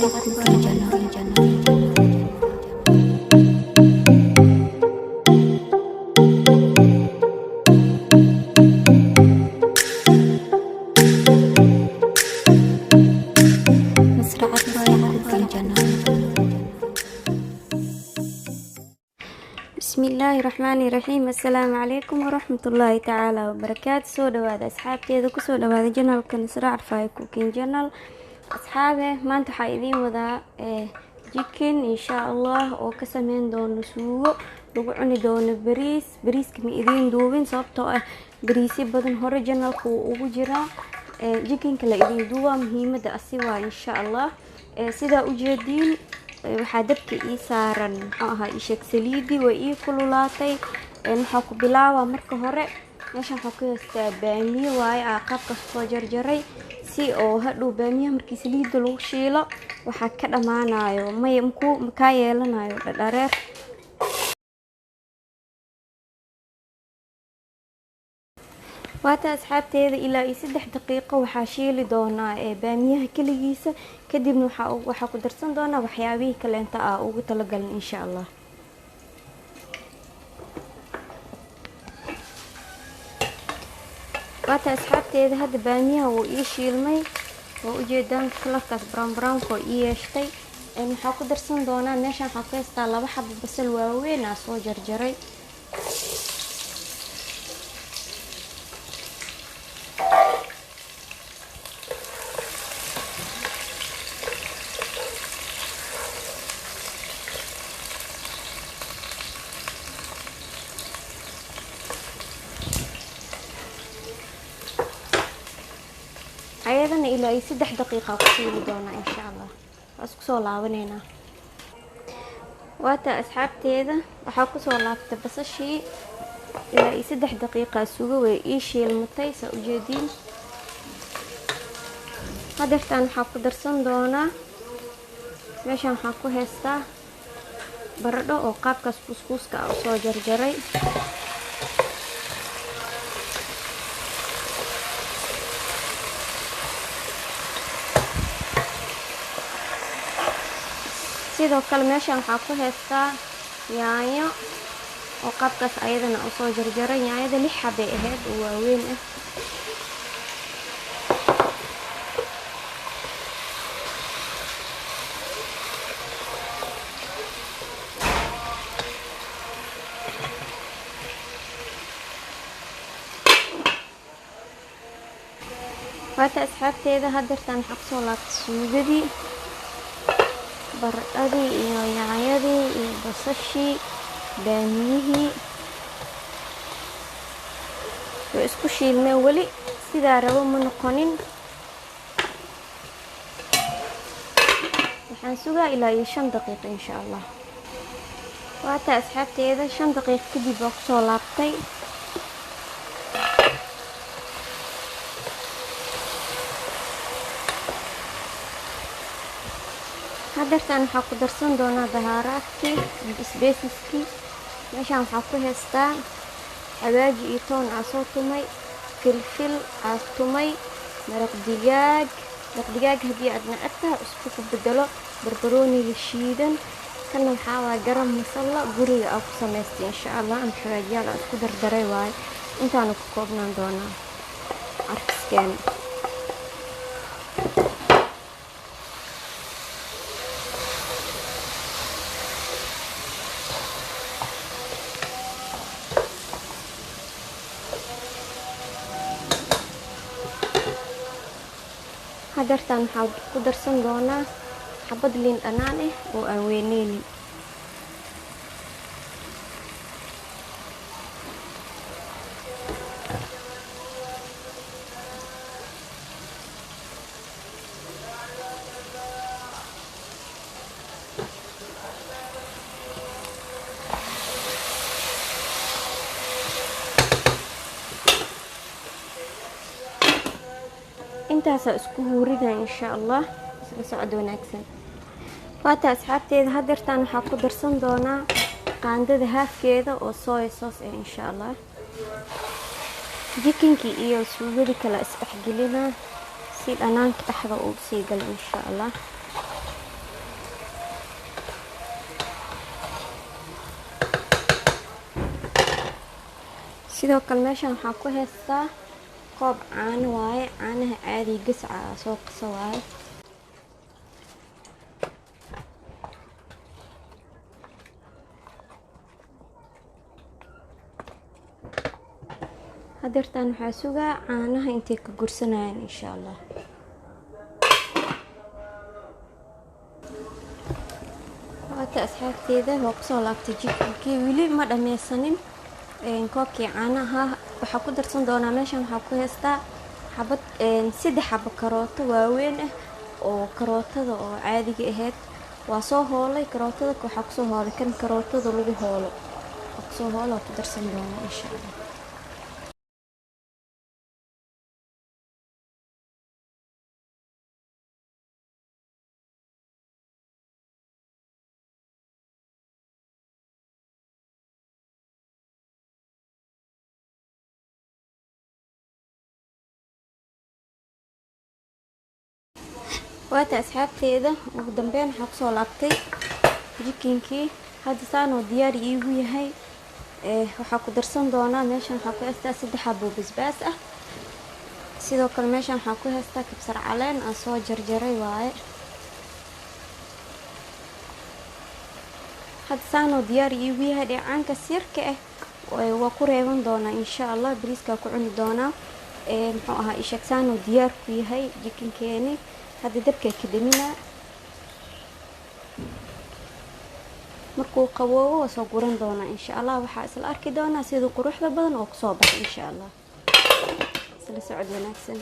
Cooking Channel. مزرعة Cooking Channel. بسم الله الرحمن الرحيم. السلام عليكم ورحمة الله تعالى وبركاته. سو دواad asxaabteeda kusoo dhawaada janalka Nasra Arfay Cooking Channel. asxaabe maanta waxaa idiin wadaa chicken insha Allah oo ka sameyn doono suugo lagu cuni doono bariiska ma idiin duubin sababtoo ah bariisyo badan hore janalka uu ugu jiraa chickenka la idiin duubaa muhiimada asi waa insha Allah sida u jeediin waxaa dabka ii saaran muxuu ahaa ishak saliidi way ii kululaatay waxaa ku bilaabaa marka hore meeshaan waxaa ku haystaa baamiye waaye qaabka soo jarjaray si oo hadhow baamiyaha markii saliida lagu shiilo waxaa ka dhamaanayo makaa yeelanayo dhadhareer waata asxaabteeda ilaa 3 daqiiqo waxaa shiili doonaa baamiyaha kaligiisa kadibna waxaa ku darsan doonaa waxyaabihii kaleenta ugu talagalin insha Allah waata asxaabteeda hadda baamiyaha wuu ii shiilmay oo u jeedaan kalarkaas brown ko ii yeeshtay waxaa ku darsan doonaa meeshaan waxaa ku haystaa 2 xabo basal waaweyn soo jarjaray ayadana ilaa 3 daqiiqo ku shiili doona insha Allah isku soo laabanayna waata asxaabteeda waxaa ku soo laabtay basashii ilaa 3 daqiiqo suugo way ii shiilmatay sa u jeedin hadeertaan waxaa ku darsan doonaa meeshaan waxaa ku haystaa baradho oo qaabkaas kuskuuska soo jarjaray sidoo kale meeshaan waxaa ku haystaa yaanyo oo qaabkaas ayadana soo jarjaray yaanyada 6 xabo ahayd oo waaweyn waata asxaabteeda hadeertaan waxaa kusoo laabtay suugadii baradhadii iyo yaanyadii iyo basashii baamiyihii way isku shiilmeen weli sidaa rabo ma noqonin waxaan sugaa ilaa 5 daqiiqo insha Allah waata asxaabteeda 5 daqiiqo kadib waa kusoo laabtay hadeertaan waxaa ku darsan doonaa bahaaraadkii isbeesiskii meeshaan waxaa ku haystaa xawaaji iyo toon soo tumay filfil tumay maraq digaag haddii aad necebtahay isku ku bedelo barbarooniga shiidan kana waxaa waa garam masala guriga ku samaystay insha Allah aan xawaajiyaal isku dardaray waaye intaanu ku koobnaan doonaa arkiskeen hadeertaan waxaa ku darsan doonaa xabad liin dhanaan oo aan weyneynin intaas isku huurina insha Allah isla socod wanaagsan waata asxaabteeda hadeertaan waxaa ku darsan doonaa qaandada haafkeeda oo soy sauce insha Allah jikinkii iyo suugadii kala isdhexgelina si dhanaanka dhexda uu sii galo insha Allah sidoo kale meeshan waxaa ku heystaa koob caano waaye, caanaha caadiga gasca soo qasa waaye. hadeertaan waxaa sugaa caanaha intay ka gursanayaan insha allah. waata asxaabteeda waa kusoo laabtay jiknkii, weli ma dhameysanin koobkii caanaha. waxaa ku darsan doonaa meeshan waxaa ku heystaa xabad 3 xabo karooto waaweyn ah oo karootada oo caadiga ahayd. waa soo hoolay karootada, waxaa kusoo hoolay kan karootada lagu hoolo, kusoo hoolo ku darsan doonaa insha allah. waata asxaabteeda ugu dambeyn waxaa kusoo laabtay jikinkii. hadda saan oo diyaar iigu yahay. waxaa ku darsan doonaa meeshan waxaa ku heystaa 3 xabo basbaas ah. sidoo kale meeshan waxaa ku heystaa kabsar caleen aan soo jarjaray waaye. hadda saan oo diyaar iigu yahay. dheecaankaas yarka ah waa ku reeban doonaa insha allah, bariiskaa ku cuni doonaa. muxuu ahaa ishak saan oo diyaar ku yahay jikinkeeni. hadda dabka ka daminaa, markuu qaboobo waa soo guran doonaa insha allah. waxaa isla arki doonaa sida quruxda badan oo kusoo baxay insha allah. isla socod wanaagsan.